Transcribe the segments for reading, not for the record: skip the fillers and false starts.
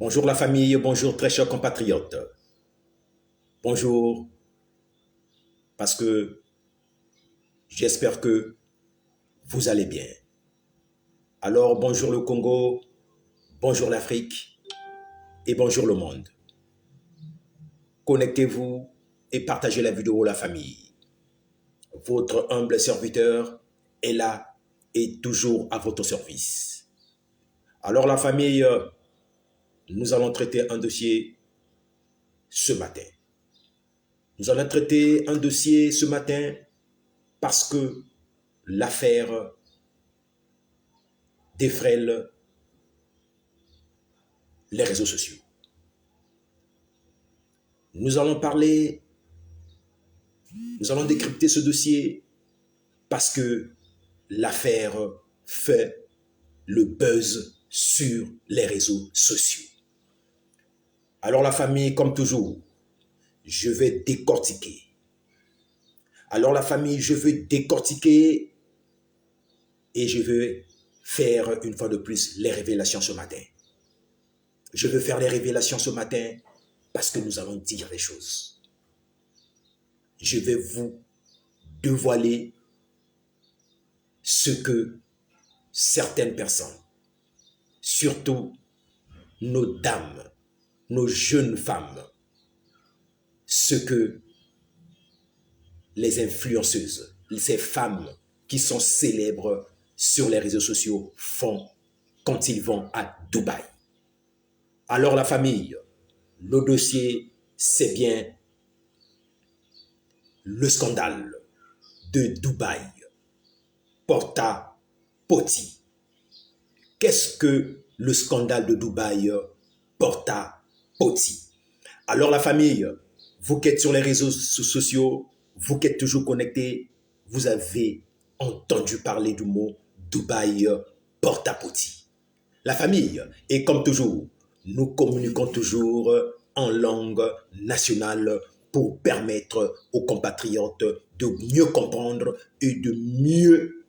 Bonjour la famille, bonjour très chers compatriotes. Bonjour parce que j'espère que vous allez bien. Alors bonjour le Congo, bonjour l'Afrique et bonjour le monde. Connectez-vous et partagez la vidéo la famille. Votre humble serviteur est là et toujours à votre service. Alors la famille, nous allons traiter un dossier ce matin. Nous allons traiter un dossier ce matin parce que l'affaire défrèle les réseaux sociaux. Nous allons parler, nous allons décrypter ce dossier parce que l'affaire fait le buzz sur les réseaux sociaux. Alors la famille, comme toujours, je vais décortiquer. Alors la famille, je vais décortiquer et je vais faire une fois de plus les révélations ce matin. Je veux faire les révélations ce matin parce que nous allons dire les choses. Je vais vous dévoiler ce que certaines personnes, surtout nos dames, nos jeunes femmes, ce que les influenceuses, ces femmes qui sont célèbres sur les réseaux sociaux font quand ils vont à Dubaï. Alors la famille, le dossier, c'est bien le scandale de Dubaï, Porta Potty. Qu'est-ce que le scandale de Dubaï, Porta Potty? Alors la famille, vous qui êtes sur les réseaux sociaux, vous qui êtes toujours connectés, vous avez entendu parler du mot Dubaï Porta Potty. La famille, et comme toujours, nous communiquons toujours en langue nationale pour permettre aux compatriotes de mieux comprendre et de mieux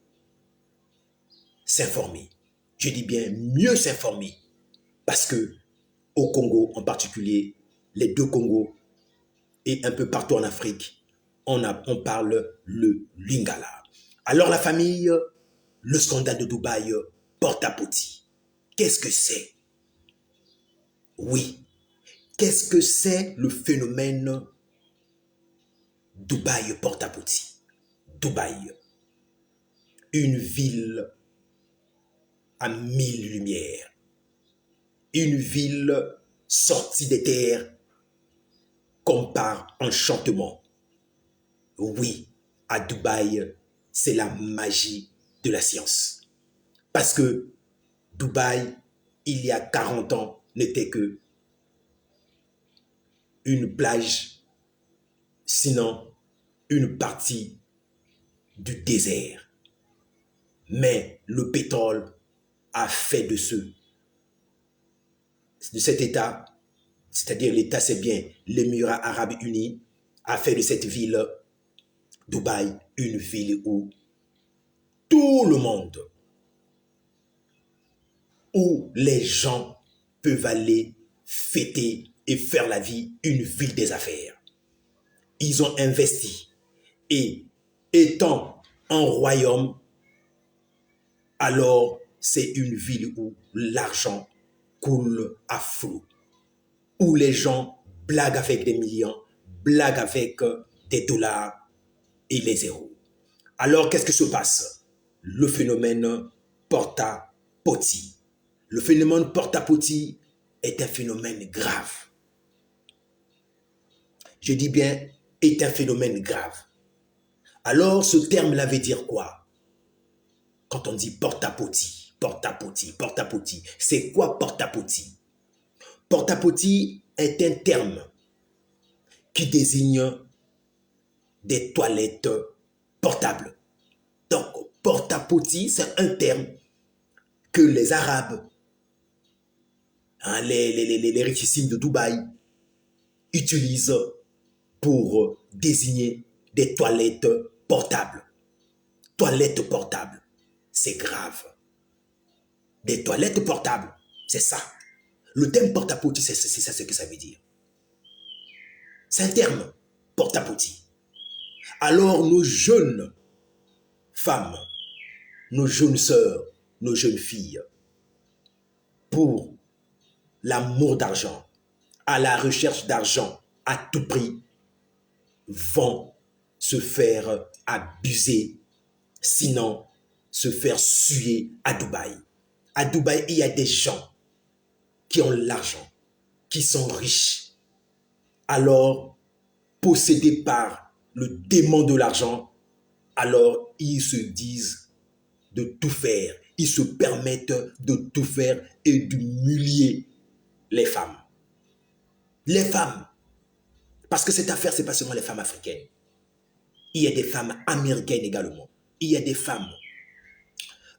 s'informer. Je dis bien mieux s'informer parce que au Congo en particulier, les deux Congos et un peu partout en Afrique, on parle le lingala. Alors la famille, le scandale de Dubaï Porta Potty. Qu'est-ce que c'est? Oui, qu'est-ce que c'est le phénomène Dubaï Porta Potty? Dubaï, une ville à mille lumières, une ville sortie des terres comme par enchantement. Oui, à Dubaï, c'est la magie de la science. Parce que Dubaï, il y a 40 ans, n'était que une plage, sinon une partie du désert. Mais le pétrole a fait de cet État, c'est-à-dire l'État, c'est bien l'Émirat arabe uni, a fait de cette ville, Dubaï, une ville où tout le monde, où les gens peuvent aller fêter et faire la vie, une ville des affaires. Ils ont investi et étant un royaume, alors c'est une ville où l'argent coule à flot, où les gens blaguent avec des millions, blaguent avec des dollars et les zéros. Alors qu'est-ce qui se passe? Le phénomène Porta Potty. Le phénomène Porta Potty est un phénomène grave. Je dis bien, est un phénomène grave. Alors ce terme-là veut dire quoi? Quand on dit Porta Potty, Porta Potty, Porta Potty, c'est quoi Porta Potty? Porta Potty est un terme qui désigne des toilettes portables. Donc, Porta Potty, c'est un terme que les Arabes, hein, les richissimes de Dubaï, utilisent pour désigner des toilettes portables. Toilettes portables, c'est grave. Des toilettes portables, c'est ça. Le terme porte-à-potie, c'est ça ce que ça veut dire. C'est un terme, porte-à-potie. Alors nos jeunes femmes, nos jeunes sœurs, nos jeunes filles, pour l'amour d'argent, à la recherche d'argent à tout prix, vont se faire abuser, sinon se faire suer à Dubaï. À Dubaï, il y a des gens qui ont l'argent, qui sont riches. Alors, possédés par le démon de l'argent, alors ils se disent de tout faire. Ils se permettent de tout faire et d'humilier les femmes. Les femmes. Parce que cette affaire, ce n'est pas seulement les femmes africaines. Il y a des femmes américaines également. Il y a des femmes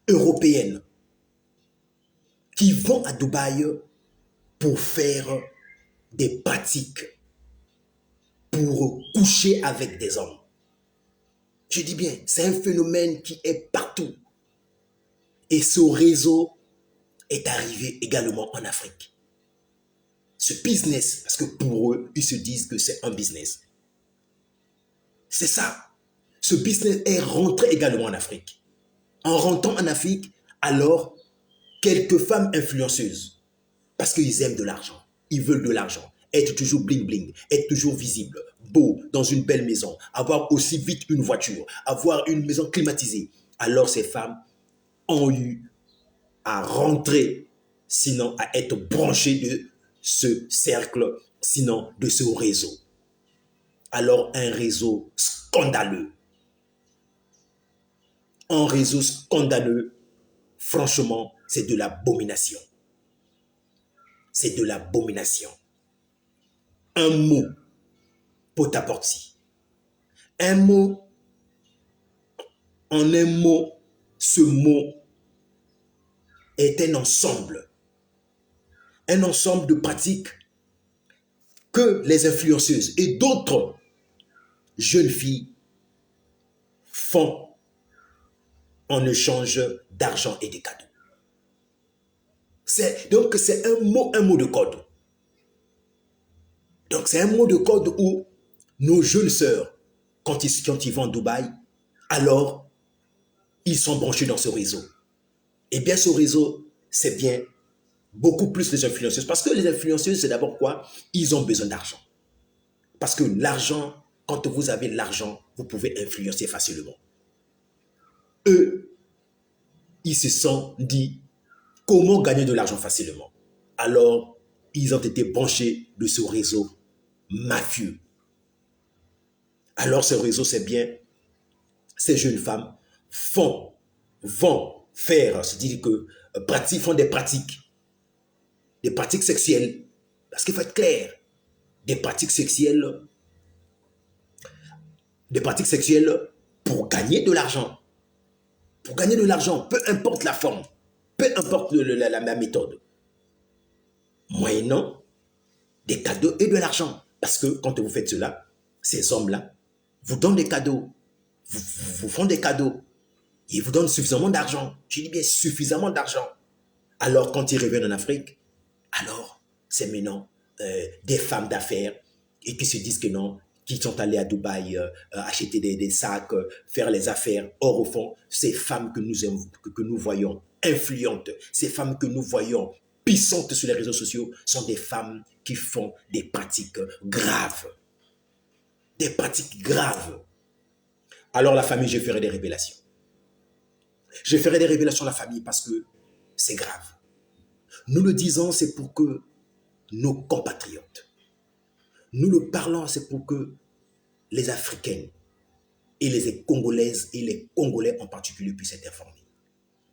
européennes qui vont à Dubaï pour faire des pratiques, pour coucher avec des hommes. Je dis bien, c'est un phénomène qui est partout. Et ce réseau est arrivé également en Afrique. Ce business, parce que pour eux, ils se disent que c'est un business. C'est ça. Ce business est rentré également en Afrique. En rentrant en Afrique, alors, quelques femmes influenceuses, parce qu'ils aiment de l'argent, ils veulent de l'argent, être toujours bling bling, être toujours visible, beau, dans une belle maison, avoir aussi vite une voiture, avoir une maison climatisée. Alors ces femmes ont eu à rentrer, sinon à être branchées de ce cercle, sinon de ce réseau. Alors un réseau scandaleux. Un réseau scandaleux, franchement, c'est de l'abomination. C'est de l'abomination. Un mot, porte-à-potie. Un mot, en un mot, ce mot est un ensemble de pratiques que les influenceuses et d'autres jeunes filles font en échange d'argent et de cadeaux. Donc c'est un mot de code. Donc c'est un mot de code où nos jeunes sœurs, quand ils vont à Dubaï, alors ils sont branchés dans ce réseau. Et bien ce réseau, c'est bien beaucoup plus les influenceuses. Parce que les influenceuses, c'est d'abord quoi? Ils ont besoin d'argent. Parce que l'argent, quand vous avez l'argent, vous pouvez influencer facilement. Eux, ils se sont dit comment gagner de l'argent facilement. Alors, ils ont été branchés de ce réseau mafieux. Alors, ce réseau, c'est bien, ces jeunes femmes vont faire, c'est-à-dire que font des pratiques sexuelles, parce qu'il faut être clair, des pratiques sexuelles pour gagner de l'argent. Pour gagner de l'argent, peu importe la forme, peu importe la méthode, moyennant des cadeaux et de l'argent. Parce que quand vous faites cela, ces hommes-là vous donnent des cadeaux, vous font des cadeaux, ils vous donnent suffisamment d'argent. Je dis bien suffisamment d'argent. Alors quand ils reviennent en Afrique, alors c'est maintenant des femmes d'affaires et qui se disent que non, qui sont allés à Dubaï acheter des sacs, faire les affaires. Or, au fond, ces femmes que nous voyons influentes, ces femmes que nous voyons puissantes sur les réseaux sociaux, sont des femmes qui font des pratiques graves. Des pratiques graves. Alors, la famille, je ferai des révélations. Je ferai des révélations à la famille parce que c'est grave. Nous le disons, c'est pour que nos compatriotes, nous le parlons, c'est pour que les Africaines et les Congolaises et les Congolais en particulier puissent être informés.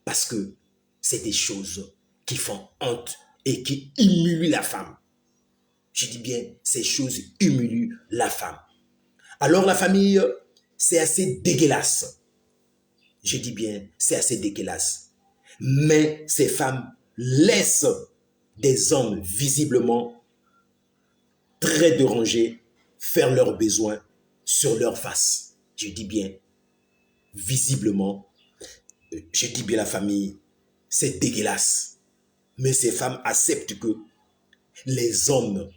Parce que c'est des choses qui font honte et qui humilient la femme. Je dis bien, ces choses humilient la femme. Alors la famille, c'est assez dégueulasse. Je dis bien, c'est assez dégueulasse. Mais ces femmes laissent des hommes visiblement très dérangés faire leurs besoins sur leur face. Je dis bien, visiblement, je dis bien la famille, c'est dégueulasse. Mais ces femmes acceptent que les hommes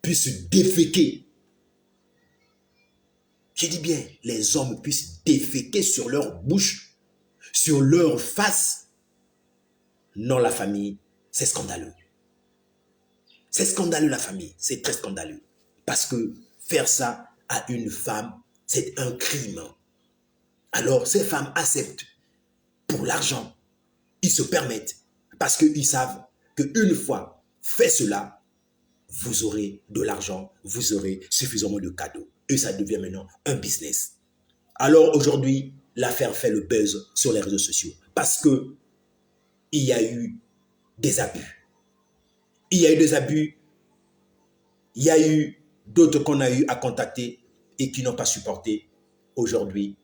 puissent déféquer. Je dis bien, les hommes puissent déféquer sur leur bouche, sur leur face. Non, la famille, c'est scandaleux. C'est scandaleux, la famille. C'est très scandaleux. Parce que faire ça à une femme, c'est un crime. Alors, ces femmes acceptent pour l'argent. Ils se permettent parce qu'ils savent qu'une fois fait cela, vous aurez de l'argent, vous aurez suffisamment de cadeaux. Et ça devient maintenant un business. Alors aujourd'hui, l'affaire fait le buzz sur les réseaux sociaux parce que il y a eu des abus. Il y a eu des abus. Il y a eu d'autres qu'on a eu à contacter et qui n'ont pas supporté. Aujourd'hui,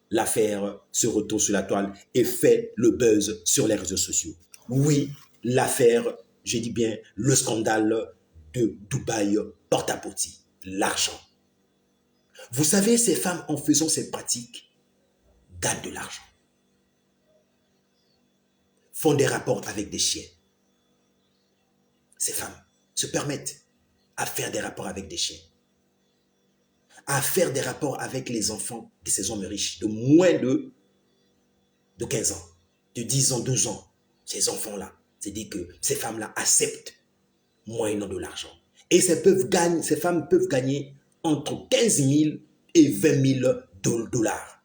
l'affaire se retrouve sur la toile et fait le buzz sur les réseaux sociaux. Oui, l'affaire, je dis bien le scandale de Dubaï porte-à-porte, l'argent. Vous savez, ces femmes, en faisant ces pratiques, gagnent de l'argent. Font des rapports avec des chiens. Ces femmes se permettent à faire des rapports avec des chiens, à faire des rapports avec les enfants de ces hommes riches de moins de 15 ans, de 10 ans, 12 ans. Ces enfants-là, c'est-à-dire que ces femmes-là acceptent moyennant de l'argent. Et ces femmes peuvent gagner entre 15 000 et 20 000 dollars.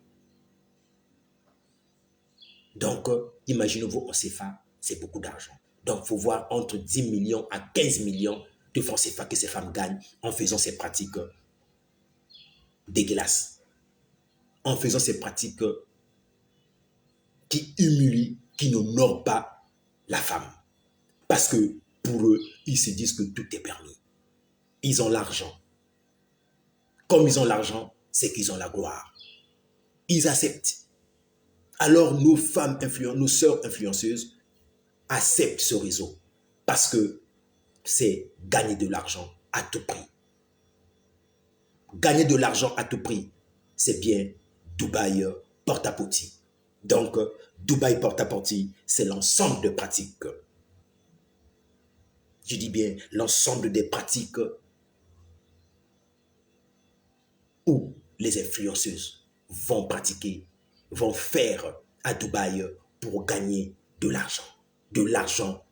Donc, imaginez-vous en CFA, c'est beaucoup d'argent. Donc, il faut voir entre 10 millions à 15 millions de francs CFA que ces femmes gagnent en faisant ces pratiques dégueulasses. En faisant ces pratiques qui humilient, qui n'honorent pas la femme. Parce que pour eux, ils se disent que tout est permis. Ils ont l'argent. Comme ils ont l'argent, c'est qu'ils ont la gloire. Ils acceptent. Alors nos femmes influentes, nos sœurs influenceuses acceptent ce réseau parce que c'est gagner de l'argent à tout prix. Gagner de l'argent à tout prix, c'est bien Dubaï porte-à-porte. Donc, Dubaï porte-à-porte, c'est l'ensemble de pratiques. Je dis bien l'ensemble des pratiques où les influenceuses vont pratiquer, vont faire à Dubaï pour gagner de l'argent. De l'argent,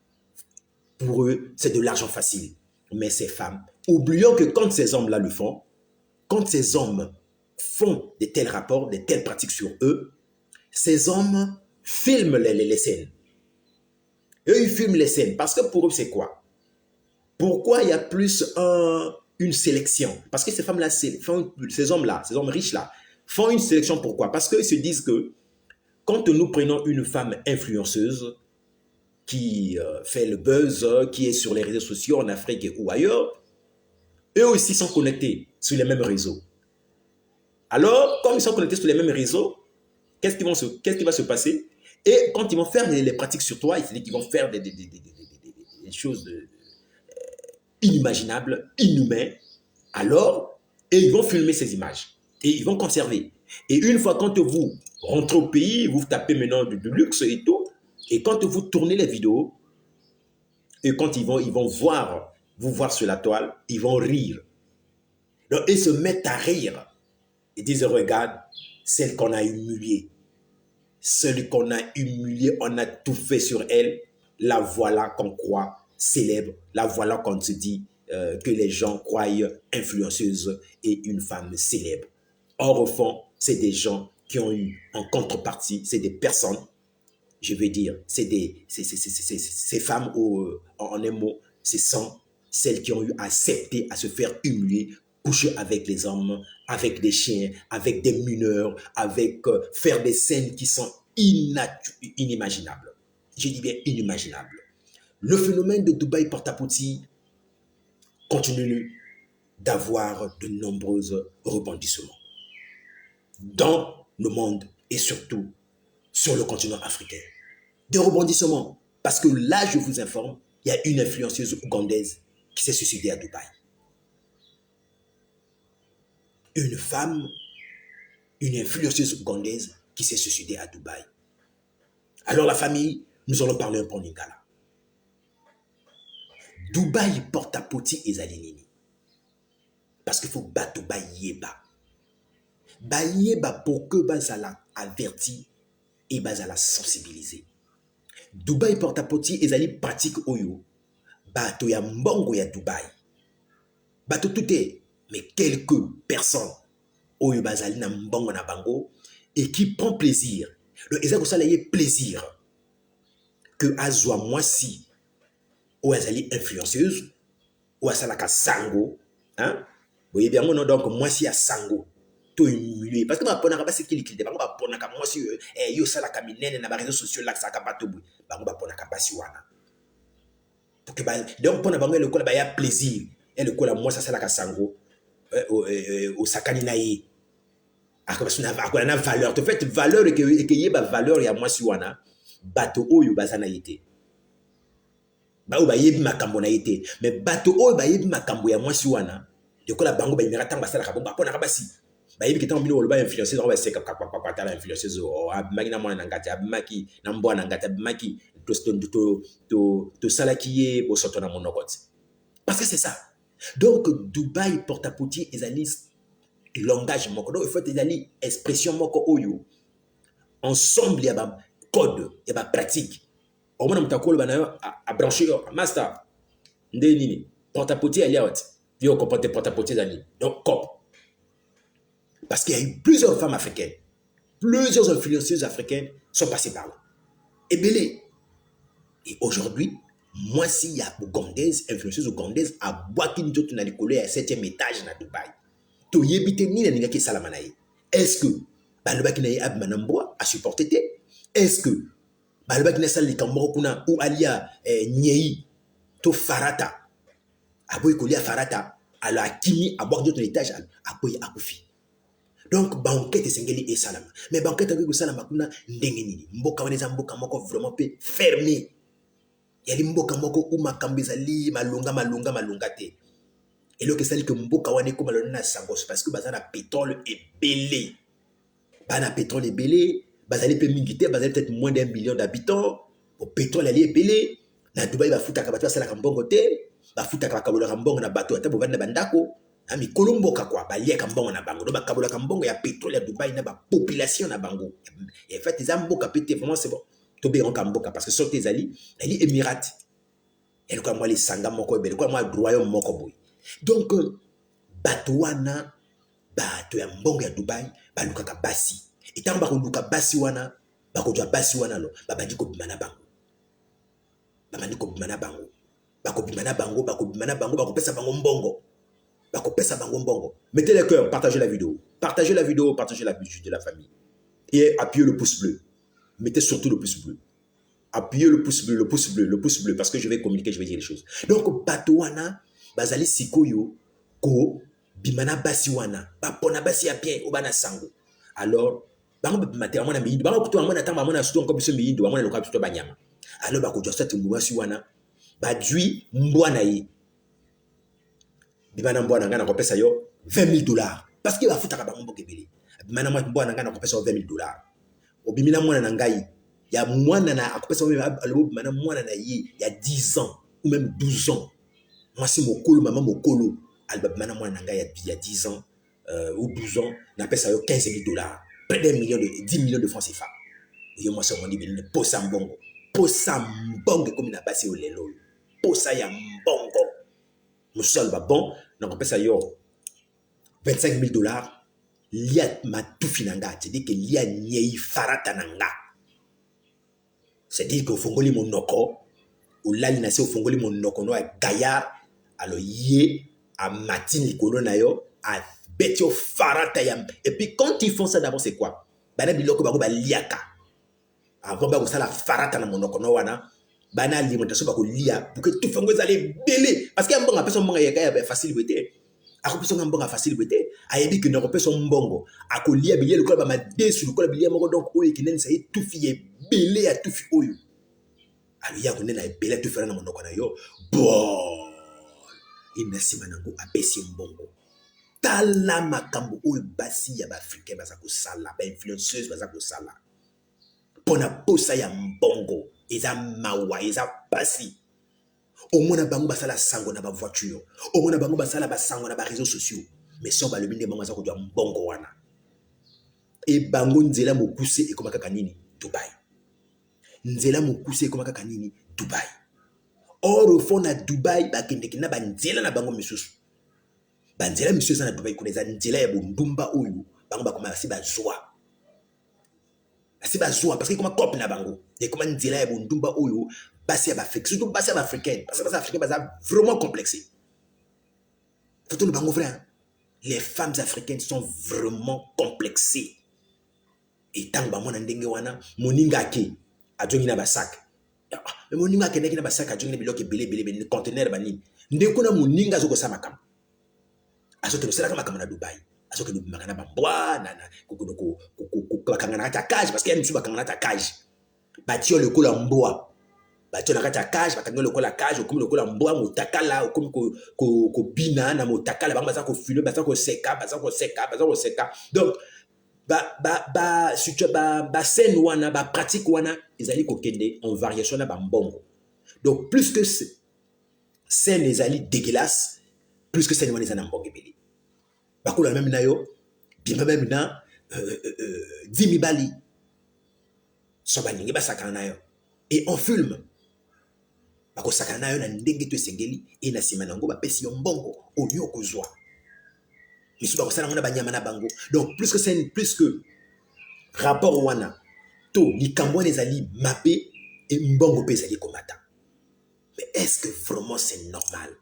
pour eux, c'est de l'argent facile. Mais ces femmes, oublions que quand ces hommes-là le font, quand ces hommes font de tels rapports, de telles pratiques sur eux, ces hommes filment les scènes. Eux, ils filment les scènes parce que pour eux, c'est quoi? Pourquoi il y a plus une sélection? Parce que ces femmes-là, ces hommes-là, ces hommes riches-là, font une sélection. Pourquoi? Parce qu'ils se disent que quand nous prenons une femme influenceuse qui fait le buzz, qui est sur les réseaux sociaux en Afrique ou ailleurs, eux aussi sont connectés sur les mêmes réseaux. Alors, comme ils sont connectés sur les mêmes réseaux, qu'est-ce qui va se passer? Et quand ils vont faire les pratiques sur toi, c'est-à-dire qu'ils vont faire des choses inimaginables, inhumaines, alors, et ils vont filmer ces images. Et ils vont conserver. Et une fois, quand vous rentrez au pays, vous tapez maintenant du luxe et tout, et quand vous tournez les vidéos, et quand ils vont voir, vous voir sur la toile, ils vont rire. Donc, ils se mettent à rire. Ils disent, regarde, celle qu'on a humiliée. Celle qu'on a humiliée, on a tout fait sur elle. La voilà qu'on croit célèbre. La voilà qu'on se dit que les gens croient influenceuse et une femme célèbre. Or, au fond, c'est des gens qui ont eu en contrepartie, c'est des personnes, je veux dire, ces femmes, en un mot, ce sont celles qui ont eu accepté à se faire humilier, coucher avec les hommes, avec des chiens, avec des mineurs, avec faire des scènes qui sont inimaginables. Je dis bien inimaginables. Le phénomène de Dubaï porte-à-porte continue d'avoir de nombreux rebondissements dans le monde et surtout sur le continent africain. Des rebondissements. Parce que là, je vous informe, il y a une influenceuse ougandaise qui s'est suicidée à Dubaï. Une femme, une influenceuse ougandaise qui s'est suicidée à Dubaï. Alors la famille, nous allons parler un peu en lingala. Dubaï porte à poti ezali nini. Parce qu'il faut bato ba yeba. Ba yeba pour que bazala averti et bazala sensibiliser. Dubaï porte à poti ezali pratique oyo. Bato ya mbongo ya Dubaï. Bato tout est, mais quelques personnes oyo bazali na mbongo na bango et qui prend plaisir. Le ezako sala ye plaisir que azwa mwasi ou azali influenceuse ou asalaka sango, hein? Vous voyez bien, donc mwasi ya sango to humilier parce que ba ponaka ba sekili kilite bango ba ponaka mwasi yo salaka minene na ba réseaux sociaux là saka bato bu bango ba ponaka basi wana pour que ba donc pona bango le kola ba ya plaisir et le kola mwasi salaka sango au sakani na ye akola na valeur en fait valeur et que yeba valeur ya mwasi wana bato oyo bazana yete ba ba yebi makambo na yete mais bato oyo ba yebi makambo ya mwasi wana de kola bango ba imera tanga basala ka bomba pona ka basi ba yebi kitango bino ba influencer ba seka kwa ta influencer o abimaki na mwana ngati abimaki na mbwana ngati abimaki to salaki ye bo soto na monokoti parce que c'est ça. Donc Dubaï porte à poti ezali langage moko donc il faut ezali expression moko oyo ensemble ya ba code ya ba pratique au moins mutakolo bana a brancher master nde nini porte à poti ali out yo comporter porte à poti ezali donc cop parce qu'il y a eu plusieurs femmes africaines, plusieurs influenceuses africaines sont passées par là et belé et aujourd'hui moi s'il y a ougandaise influenceuse ougandaise à Boakini tout na likolo ya 7e étage na Dubaï to yebite ni na ngaki salama na ye est-ce que balobaki na ye abimana mboa a supporter te est-ce que balobaki na sali kambo kuna ou alia nyei to farata aboy kolia farata ala akimi abwaki d'autres étages akoy akufi donc banquette esengeli et salama mais banquette avec salama kuna ndenge nini mboka wana eza mboka moko vraiment peu fermé yali mboka moko ou makambo ezali malunga te eloko esali ke mboka wana ekoma lelo na sangos parce que baza na pétrole ebele bana pétrole ebele bazali mpe mingi te bazali peut-être moins d'1 million d'habitants au pétrole ali ebele na Dubaï bafutaka bato basalaka mbongo te bafutaka bakabolaka mbongo na bato ata bovandi na bandako na mikolo mboka kwa baliaka mbongo na bango do bakabolaka mbongo ya pétrole ya Dubaï na bapopulation na bango et en fait eza mboka pete vraiment c'est bon tobeyanka mboka parce que soki ezali ali émirat eloko mwa lisanga moko ebele kwa mwa royaume moko boye donc bato wana bato ya mbongo ya Dubaï balukaka basi etango bakoluka basi wana bakozwa basi wana lo babandi kobima na bango bakopesa bango mbongo mettez le cœur, partagez la vidéo partagez la vidéo de la famille et appuyez le pouce bleu, mettez surtout le pouce bleu, appuyez le pouce bleu parce que je vais communiquer, je vais dire les choses. Donc bato wana bazali sikoyo ko bimana basi wana bapona basi ya bien obana sango alors bango bimata mwana miyindo bango kutu mwana tamba mwana suto encore biso miyindo mwana loka tuto banyama alors bakojo sati mbwasi wana badui mbwana yi bimana mbwana ngana kopesa yo $20,000 parce que bafutaka bango mbokebele bimana mbwana ngana kopesa yo $20,000 obimina mwana na ngai ya mwana na akopesa yo bimana mwana na yi ya 10 ans ou même 12 ans mwasi mokolo maman mokolo albabimana mwana na ngai ya 10 ans ou 12 ans napesa yo $15,000 près d'10 millions de francs CFA yo mwasi ngondi bene posa mbongo comme na basi olelo posa ya mbongo musal ba bon na kopesa yo $25,000 lia matufi nanga c'est-à-dire que lia nyei farata nanga c'est-à-dire que fongoli monoko olali na se fongoli monoko no gaillard alors yé à matin likolo na yo à betio farata yam et puis quand ils font ça d'abord c'est quoi bana biloko bako ba liaka avant ba ko sala farata na monoko no wana bana alimentation ba ko lia pour que tout fongo zale belé parce que mbonga personne mbonga ya facile bete akopesa mbonga facile bete ayebi que na kopesa mbongo akolia bilia le ko ba ma desu le ko bilia moko donc oyo kinene ça y tout fié belé à tout fi oyo ali ya konena belé tout faire na monoko na yo bon inasima nango apesi mbongo tala makambo oyo basi ya baafricain baza kosala bainfluenceuse baza kosala mpona posa ya mbongo eza mawa eza pasi Au moins, bango basala sango na ba voiture. Au moins, bango basala ba sango na ba réseaux sociaux. Mais si on va le mine bango zako du mbongo wana. Et bango nzela mokuse et koma kaka nini Dubaï. Nzela mokuse et koma kaka nini Dubaï. Or au fond na Dubaï ba kende kina ba nzela na bango misusu. Ba nzela misusu na Dubaï koneza nzela ya bundumba oyo bango ba koma si ba zoa. Si ba zoa parce que koma cop na bango. Et koma nzela ya bundumba oyo basi ya Afrique, surtout basi ya africaine parce que basi africaine basa vraiment complexé. Faut le bango vrai. Hein? Les femmes africaines sont vraiment complexées. Et tant que mon ndenge wana moninga ke ajongi na basak. Mais moninga ke ndenge na basak ajongi na biloke belé conteneur bani. Ndeko na moninga zoko sama kam. Azote le sala kama na Dubaï. Azoke no makana bambwa na ko bakangana ta cage parce qu'il y a une bakangana ta cage. Batio le kola mboa. Batio na kata cage bakangana le kola cage comme le kola mboa motakala comme ko bina na motakala banga za ko filo baza ko seka. Donc scène wana ba pratique wana ezali kokende en variation na bambongo. Donc plus que scène ezali dégueulasse, plus que scène wana ezana mbongo ebele. Bakula même na yo, bien même na 10 bali. So baningi basakana na yo. Et on filme. Bako sakana na yo na ndenge to esengeli et na sima nango ba pesi yo mbongo onyo kozwa. Donc, plus que rapport wana, to ni kambo nezali mappé et mbongo pe ezali komata. Mais est-ce que vraiment c'est normal?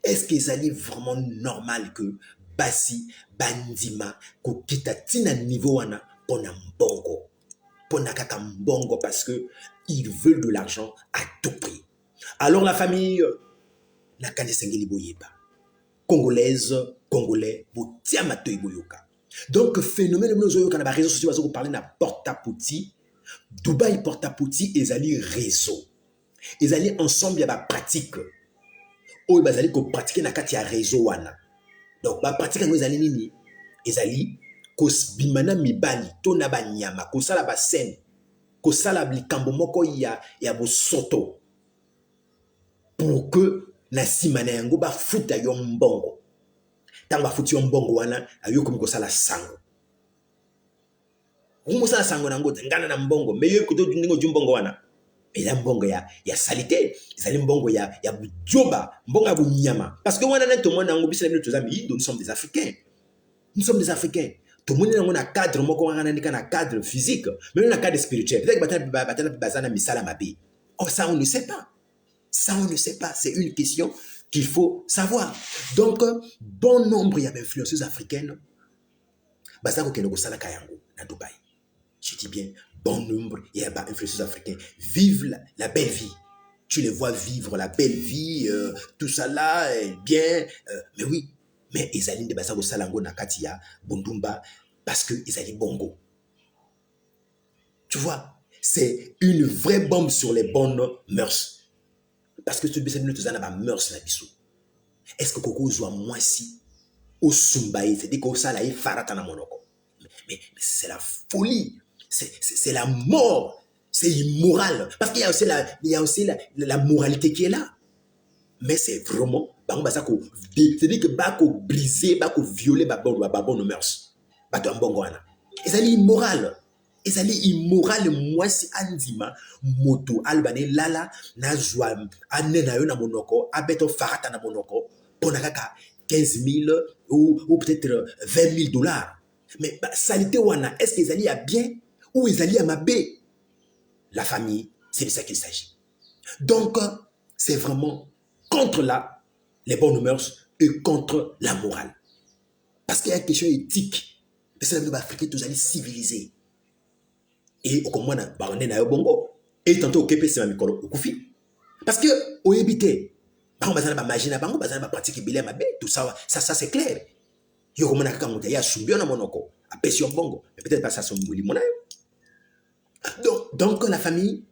Est-ce que ezali vraiment normal que basi bandima ko kita tina niveau wana pona mbongo? Pona kaka mbongo parce que ils veulent de l'argent à tout prix. Alors la famille na kane sengeli boyeba. Congolaise, Congolais, botia matoi boyoka. Donc, phénomène de nos na réseaux sociaux, on parler na porta-pouti, Dubaï porta-pouti, ezali réseau. Ezali ensemble, il y a ba pratique. Ou bazali ko pratiquer na kati ya réseau wana. Donc, ba pratique ngo ezali nini? Ezali ko bimana mibali, to na ba nyama, ko sala ba scène, ko sala likambo moko ya bosoto. Pour que na simana yango ba futa yo mbongo. Tamba futi yo mbongo wana ayo komi ko sala sango. Umu sala sango nango ngana na mbongo mais yo ko to ndingo jumbongo wana. Mais la mbongo ya salité, ezali mbongo ya bujoba, mbongo ya bunyama parce que wana na to mona ngo bisela to zami nous sommes des Africains. Nous sommes des Africains. To mona ngo na cadre moko wana ndika na cadre physique, même na cadre spirituel. Peut-être que batana bazana misala mabe. Oh ça on ne sait pas. Ça, on ne sait pas. C'est une question qu'il faut savoir. Donc, bon nombre, il y a d'influenceuses africaines. Bazako Kenoko Salaka Yango, na Dubaï. Je dis bien, bon nombre, il y a d'influenceuses africaines. Vivent la belle vie. Tu les vois vivre la belle vie, tout ça là, bien. Mais oui, mais ils allaient de Bazako Salango Nakatia, Bundumba, parce qu'ils allaient bongo. Tu vois, c'est une vraie bombe sur les bonnes mœurs. Parce que ce bébé nous tous en mœurs la bisou. Est-ce que Koko zoa moi si au sumbaï, c'est-à-dire que ça là il farata na monoko. Mais c'est la folie, c'est la mort, c'est immoral. Parce qu'il y a aussi la moralité qui est là. Mais c'est vraiment c'est-à-dire que bako briser, bako violer babon nos mœurs. Bato ambongo wana. Et ça est immoral. Et ça est immoral moi si andima moto albane lala na joa anena yo na monoko abeto farata na monoko pona kaka 15 000 ou peut-être 20 000 dollars. Mais salité wana est-ce qu'ils allaient à bien ou ils allaient à mabé? La famille, c'est de ça qu'il s'agit. Donc c'est vraiment contre les bonnes mœurs et contre la morale. Parce qu'il y a une question éthique. Parce que les Africains tous allaient civiliser. Et au comment on est bongo et tantôt au KP c'est ma micro au koufi parce que au éviter bango bazana ba magie na bango bazana ba pratique bilé ma tout ça c'est clair yo comment na kaka muta ya sumbio na monoko a pression bongo mais peut-être pas ça son mbuli mona donc la famille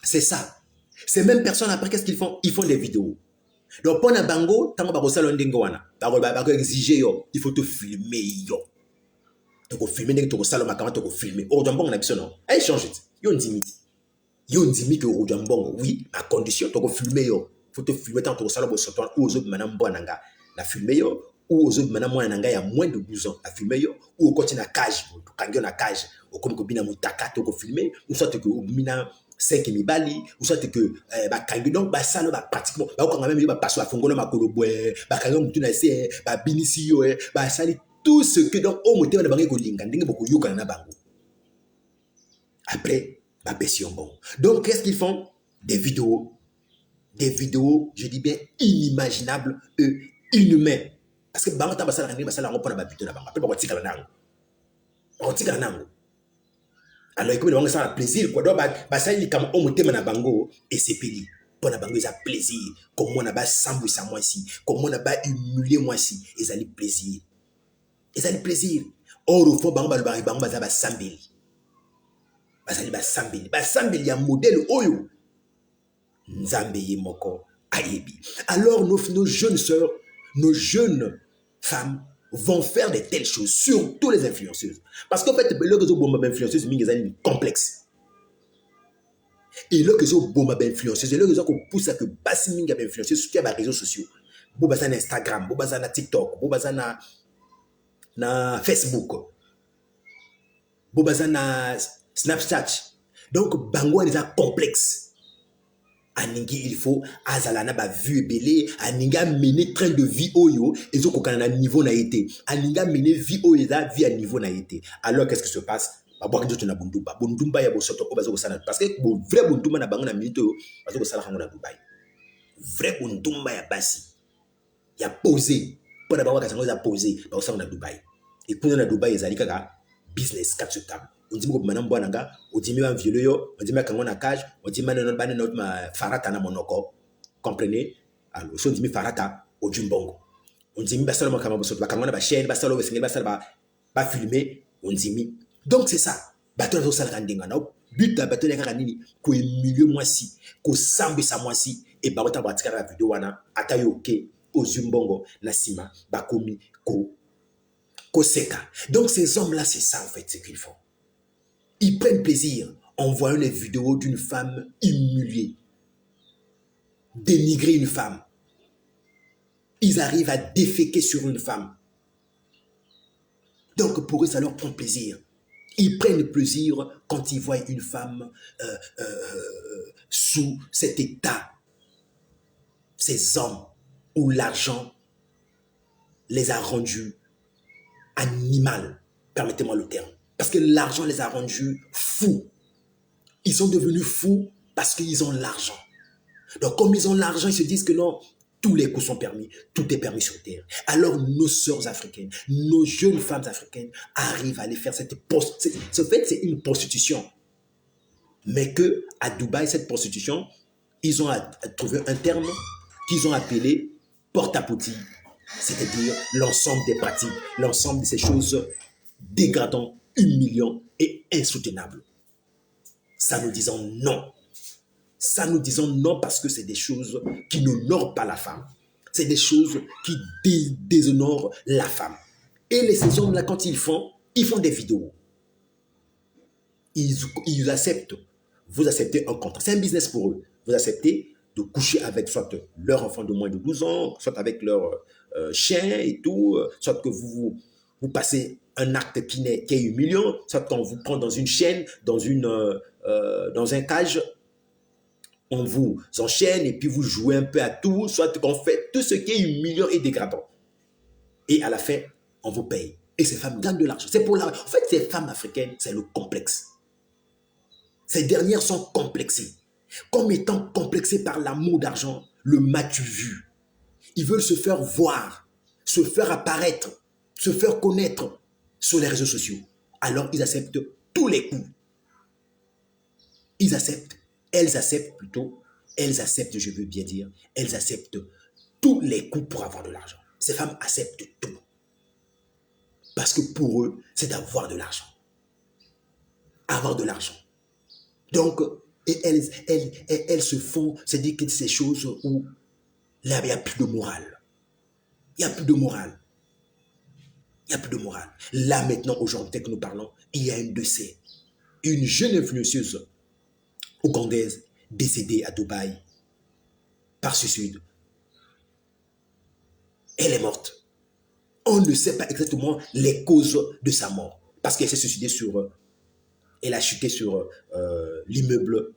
c'est ça. Ces mêmes personnes après qu'est-ce qu'ils font? Ils font des vidéos. Donc pour na bango tango ba kosala ndenge wana ba ko exiger yo il faut te filmer yo. Tu peux filmer, tu peux filmer. Au Jambon, on a besoin non. Change it. Yo ndimi que au Jambon, oui, à condition tu peux filmer yo. faut te filmer tant que ça, ou aux autres, madame Boananga, la filmer, ou aux autres, madame Boananga, il y a moins de 12 ans, la filmer, ou au côté de la cage, quand il y a une cage, ou comme que bina mutaka, tu peux filmer, ou soit que bina 5 mi bali, ou soit que, donc, ça, pratiquement, quand même, passe la fongola, ma kolobwe, quand même, tu n'as essayé, binisi, ça, tout ce que, donc, au moteur, on a bangi kolinga, ndenge beaucoup yoka na bango. Après, bon. Donc, qu'est-ce qu'ils font? Des vidéos, je dis bien inimaginables et inhumains. Parce que bango ta basala ngani basala ngopona babito na bango. Après ba tika nango. Ba tika nango. Alors comme bango ça plaisir quoi. Donc basala ni comme on motema na bango et c'est pili. Pour na bango ça plaisir. Comme on a ba sambu sa moi ici, comme on a ba humilier moi ici, ils allaient plaisir. Ils allaient plaisir. Or au fond bango ba sambeli. Basali ba sambeli ya modèle oyo. Nzambe moko ayebi. Alors nos jeunes sœurs, nos jeunes femmes vont faire de telles choses, surtout les influenceuses. Parce qu'en fait, le réseau bomba influenceuse est complexe. Et le réseau bomba influenceuse, le réseau qu'on pousse à que bassi minga influenceuse sur les réseaux sociaux. Boba na Instagram, boba na TikTok, boba na Facebook, boba na Snapchat. Donc bango est déjà complexe. Aningi il faut azalana ba vue belé aninga mener train de vie oyo ezo kokana na niveau na été aninga mener vie oyo za vie à niveau na été. Alors qu'est-ce qui se passe? Ba boka nzoto na bundumba ya bosoto ko bazo kosala parce que bon vrai bundumba na bango na minute oyo bazo kosala hango na Dubai. Vrai bundumba ya basi ya posé pour na bango ka sango za posé ba kosala na Dubai. Et pour na Dubai ezali kaka business quatre sur table. On dit que madame Boananga, on dit même violé yo, on dit même quand on a cage, on dit même notre farata na monoko, comprenez? Alors, on dit même farata au jumbongo. On dit même basalo ma kama bosot, quand on a ba chaîne, basalo basingel, basalo ba filmer, on dit même. Donc c'est ça. Bateau na sala kandinga na but la bateau na kanini ko milieu moi si, ko sambe sa moi si et ba ota batika la vidéo wana atayoke au jumbongo na sima ba komi ko seka. Donc ces hommes là c'est ça en fait ce qu'ils font. Ils prennent plaisir en voyant les vidéos d'une femme humiliée, dénigrer une femme. Ils arrivent à déféquer sur une femme. Donc pour eux, ça leur prend plaisir. Ils prennent plaisir quand ils voient une femme sous cet état. Ces hommes où l'argent les a rendus animales, permettez-moi le terme. Parce que l'argent les a rendus fous. Ils sont devenus fous parce qu'ils ont l'argent. Donc comme ils ont l'argent, ils se disent que non, tous les coups sont permis, tout est permis sur terre. Alors nos sœurs africaines, nos jeunes femmes africaines arrivent à aller faire cette prostitution. En fait, c'est une prostitution. Mais que à Dubaï, cette prostitution, ils ont trouvé un terme qu'ils ont appelé porte-à-potie. C'est-à-dire l'ensemble des pratiques, l'ensemble de ces choses dégradantes, humiliant et insoutenable. Ça nous disons non. Ça nous disons non parce que c'est des choses qui n'honorent pas la femme. C'est des choses qui déshonorent la femme. Et ces hommes-là, quand ils font des vidéos. Ils acceptent. Vous acceptez un contrat. C'est un business pour eux. Vous acceptez de coucher avec soit leur enfant de moins de 12 ans, soit avec leur chien et tout, soit que vous passez un acte qui est humiliant, soit qu'on vous prend dans une chaîne, dans un cage, on vous enchaîne et puis vous jouez un peu à tout, soit qu'on fait tout ce qui est humiliant et dégradant. Et à la fin, on vous paye. Et ces femmes gagnent de l'argent. C'est pour en fait, ces femmes africaines, c'est le complexe. Ces dernières sont complexées. Comme étant complexées par l'amour d'argent, le m'as-tu vu. Ils veulent se faire voir, se faire apparaître, se faire connaître sur les réseaux sociaux. Alors, ils acceptent tous les coups. Elles acceptent, je veux bien dire, elles acceptent tous les coups pour avoir de l'argent. Ces femmes acceptent tout. Parce que pour eux, c'est d'avoir de l'argent. Avoir de l'argent. Donc, et elles se font, c'est-à-dire que ces choses où là, il n'y a plus de morale. Il n'y a plus de morale. Il n'y a plus de morale. Là, maintenant, aujourd'hui que nous parlons, il y a une décès. Une jeune influenceuse ougandaise décédée à Dubaï. par suicide. Elle est morte. On ne sait pas exactement les causes de sa mort. Parce qu'elle s'est suicidée elle a chuté sur l'immeuble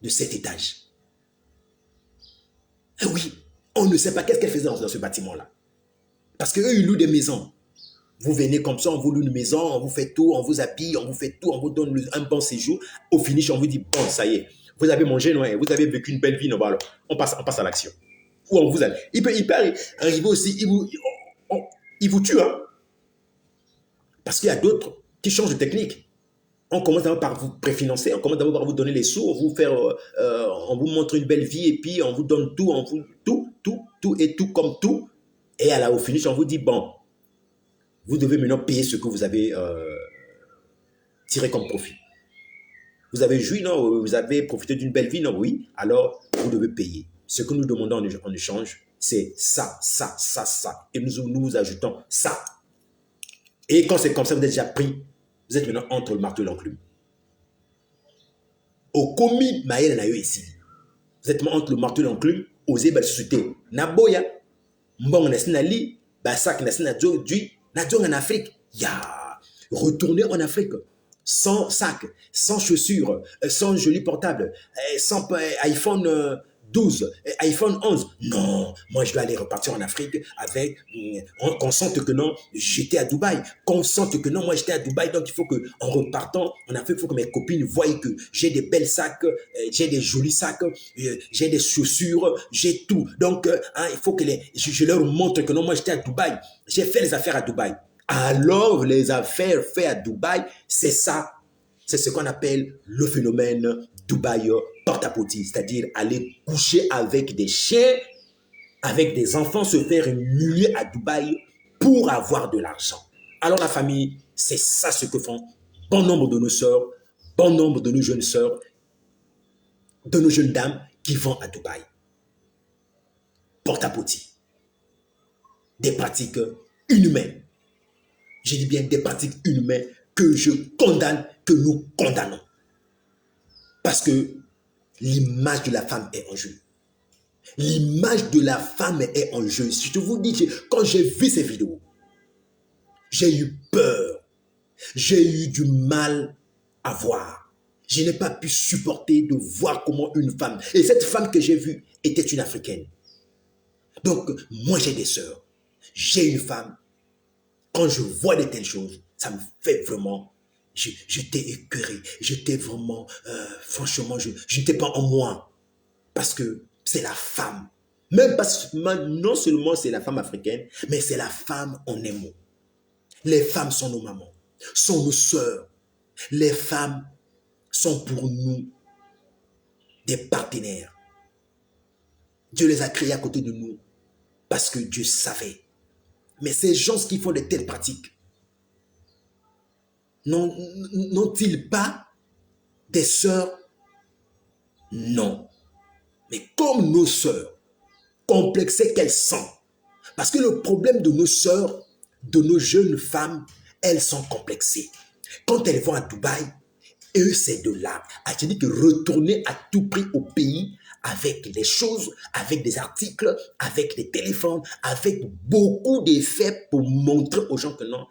de 7 étages. Et oui, on ne sait pas qu'est-ce qu'elle faisait dans ce bâtiment-là. Parce qu'eux, ils louent des maisons. Vous venez comme ça, on vous loue une maison, on vous fait tout, on vous habille, on vous fait tout, on vous donne un bon séjour. Au finish, on vous dit, bon, ça y est, vous avez mangé, non, vous avez vécu une belle vie, non, voilà, on passe à l'action. Ou on vous a... Il peut arriver aussi, il vous tue, hein. Parce qu'il y a d'autres qui changent de technique. On commence d'abord par vous préfinancer, on commence d'abord par vous donner les sous, on vous montre une belle vie et puis on vous donne tout, tout et tout comme tout. Et à la au finish, on vous dit, bon, vous devez maintenant payer ce que vous avez tiré comme profit. Vous avez joui, non? Vous avez profité d'une belle vie, non? Oui. Alors, vous devez payer. Ce que nous demandons en échange, c'est ça. Et nous vous ajoutons ça. Et quand c'est comme ça, vous êtes déjà pris. Vous êtes maintenant entre le marteau et l'enclume. Au commis, maïe na yo ici. Vous êtes entre le marteau et l'enclume. Osez bal société. Naboya. Mbong nasinali. Basak nasinadjo. Dui. Nadjo en Afrique. Ya. Retournez en Afrique. Sans sac, sans chaussures, sans joli portable, sans iPhone 12, iPhone 11. Non, moi je dois aller repartir en Afrique avec, qu'on sente que non, j'étais à Dubaï. Qu'on sente que non, moi j'étais à Dubaï, donc il faut que, en repartant en Afrique, il faut que mes copines voient que j'ai des belles sacs, j'ai des jolis sacs, j'ai des chaussures, j'ai tout. Donc, il faut que je leur montre que non, moi j'étais à Dubaï. J'ai fait les affaires à Dubaï. Alors, les affaires faites à Dubaï, c'est ça. C'est ce qu'on appelle le phénomène Dubaï porte-à-potty, c'est-à-dire aller coucher avec des chiens, avec des enfants, se faire humilier à Dubaï pour avoir de l'argent. Alors la famille, c'est ça ce que font bon nombre de nos sœurs, bon nombre de nos jeunes sœurs, de nos jeunes dames qui vont à Dubaï. Porte-à-potty. Des pratiques inhumaines. Je dis bien des pratiques inhumaines que je condamne, que nous condamnons. Parce que l'image de la femme est en jeu. L'image de la femme est en jeu. Si je vous dis, quand j'ai vu ces vidéos, j'ai eu peur. J'ai eu du mal à voir. Je n'ai pas pu supporter de voir comment une femme, et cette femme que j'ai vue était une Africaine. Donc, moi j'ai des sœurs. J'ai une femme. Quand je vois de telles choses, ça me fait vraiment... J'étais écœuré. J'étais vraiment... franchement, je n'étais pas en moi. Parce que c'est la femme. Même parce que non seulement c'est la femme africaine, mais c'est la femme en émo. Les femmes sont nos mamans, sont nos sœurs. Les femmes sont pour nous des partenaires. Dieu les a créés à côté de nous parce que Dieu savait. Mais ces gens qui font de telles pratiques, n'ont-ils pas des sœurs? Non. Mais comme nos sœurs, complexées qu'elles sont, parce que le problème de nos sœurs, de nos jeunes femmes, elles sont complexées. Quand elles vont à Dubaï, eux, c'est de là. Je dis que retourner à tout prix au pays avec les choses, avec des articles, avec des téléphones, avec beaucoup d'effets pour montrer aux gens que non,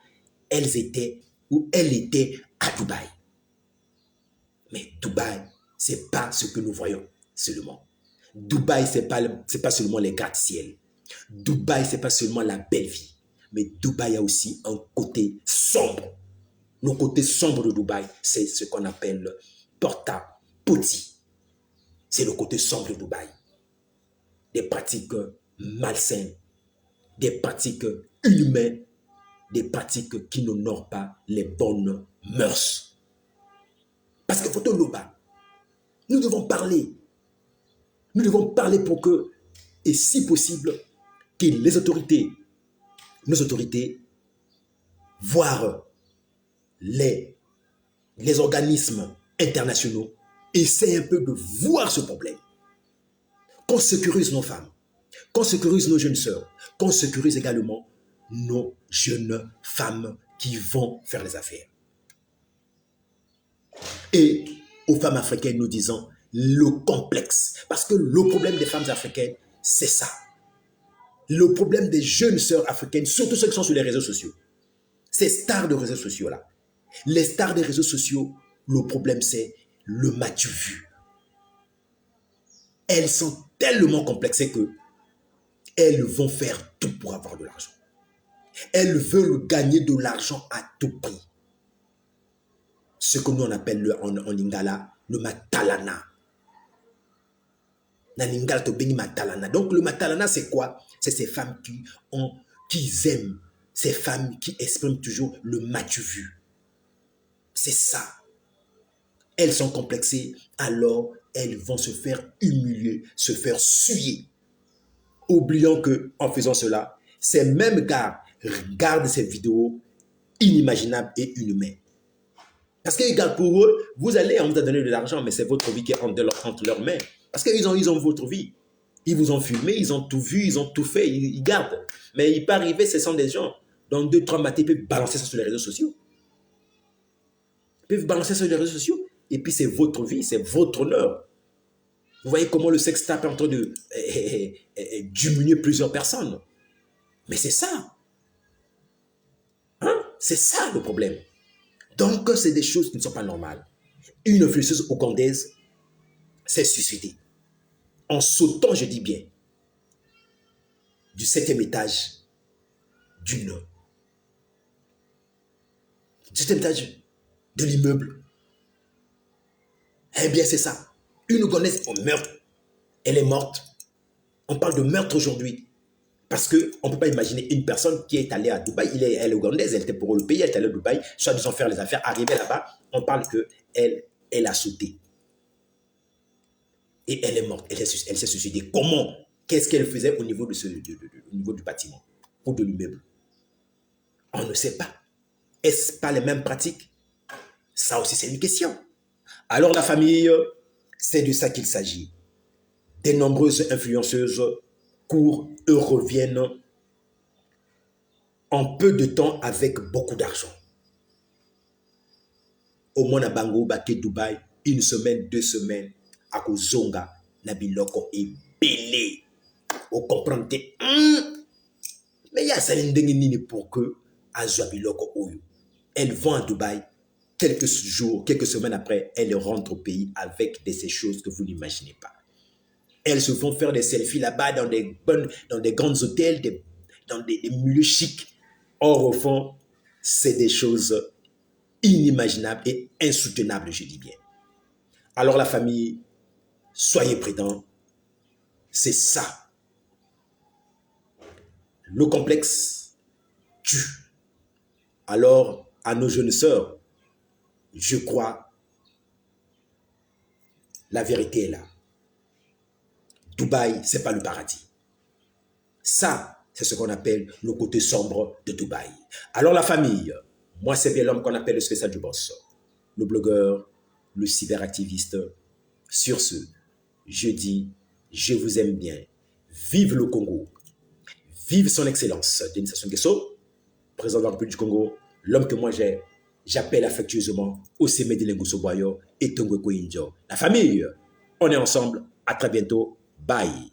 elles étaient ou elle était à Dubaï. Mais Dubaï, c'est pas ce que nous voyons seulement. Dubaï, c'est pas seulement les gratte-ciel. Dubaï, c'est pas seulement la belle vie. Mais Dubaï a aussi un côté sombre. Le côté sombre de Dubaï, c'est ce qu'on appelle porta-potty. C'est le côté sombre de Dubaï. Des pratiques malsaines, des pratiques inhumaines, des pratiques qui n'honorent pas les bonnes mœurs. Parce que photo Loba, nous devons parler. Nous devons parler pour que, et si possible, que les autorités, nos autorités, voire les organismes internationaux, essaient un peu de voir ce problème. Qu'on sécurise nos femmes, qu'on sécurise nos jeunes sœurs, qu'on sécurise également nos jeunes femmes qui vont faire les affaires. Et aux femmes africaines, nous disons, le complexe. Parce que le problème des femmes africaines, c'est ça. Le problème des jeunes sœurs africaines, surtout ceux qui sont sur les réseaux sociaux. Ces stars de réseaux sociaux-là. Les stars des réseaux sociaux, le problème c'est le m'as-tu vu. Elles sont tellement complexées que elles vont faire tout pour avoir de l'argent. Elles veulent gagner de l'argent à tout prix. Ce que nous on appelle en lingala le matalana. Donc le matalana c'est quoi? C'est ces femmes qui aiment, ces femmes qui expriment toujours le m'as-tu vu. C'est ça. Elles sont complexées, alors elles vont se faire humilier, se faire suyer. Oublions que en faisant cela, ces mêmes gars regardent ces vidéos inimaginables et inhumaines. Parce que pour eux, vous allez on vous a donné de l'argent, mais c'est votre vie qui est entre leurs mains. Parce qu'ils ont votre vie. Ils vous ont filmé, ils ont tout vu, ils ont tout fait, ils gardent. Mais il peut arriver, ce sont des gens, dans 2-3 matins, ils peuvent balancer ça sur les réseaux sociaux. Ils peuvent balancer ça sur les réseaux sociaux. Et puis c'est votre vie, c'est votre honneur. Vous voyez comment le sextape est en train de diminuer plusieurs personnes. Mais c'est ça. Hein? C'est ça le problème. Donc, c'est des choses qui ne sont pas normales. Une influenceuse ougandaise s'est suicidée. En sautant, je dis bien, du 7e étage du 7e étage de l'immeuble. Eh bien, c'est ça. Une Ougandaise au meurtre. Elle est morte. On parle de meurtre aujourd'hui. Parce qu'on ne peut pas imaginer une personne qui est allée à Dubaï, elle est ougandaise, elle était pour le pays, elle est allée à Dubaï, soit disant faire les affaires, arriver là-bas, on parle qu'elle a sauté. Et elle est morte, elle s'est suicidée. Comment? Qu'est-ce qu'elle faisait au niveau, au niveau du bâtiment ou de l'immeuble? On ne sait pas. Est-ce pas les mêmes pratiques? Ça aussi, c'est une question. Alors la famille, c'est de ça qu'il s'agit. Des nombreuses influenceuses courent et reviennent en peu de temps avec beaucoup d'argent. Au moins à Bango, Baké, Dubaï, 1 semaine, 2 semaines, à Kozonga, Nabiloko est belé. Vous comprenez? Mais il y a ça pour que Azuabiloko Oyo. Elles vont à Dubaï, quelques jours, quelques semaines après, elles rentrent au pays avec ces choses que vous n'imaginez pas. Elles se font faire des selfies là-bas dans des grands hôtels, dans des milieux chics. Or, au fond, c'est des choses inimaginables et insoutenables, je dis bien. Alors la famille, soyez prudents, c'est ça. Le complexe tue. Alors, à nos jeunes sœurs, je crois, la vérité est là. Dubaï, ce n'est pas le paradis. Ça, c'est ce qu'on appelle le côté sombre de Dubaï. Alors la famille, moi c'est bien l'homme qu'on appelle le spécial du boss, le blogueur, le cyberactiviste. Sur ce, je dis, je vous aime bien. Vive le Congo. Vive son excellence, Denis Sassou Nguesso, président de la République du Congo, l'homme que moi j'appelle affectueusement Osemé Nguesso Boyo et Tongweko Indjo. La famille, on est ensemble. À très bientôt. Bye.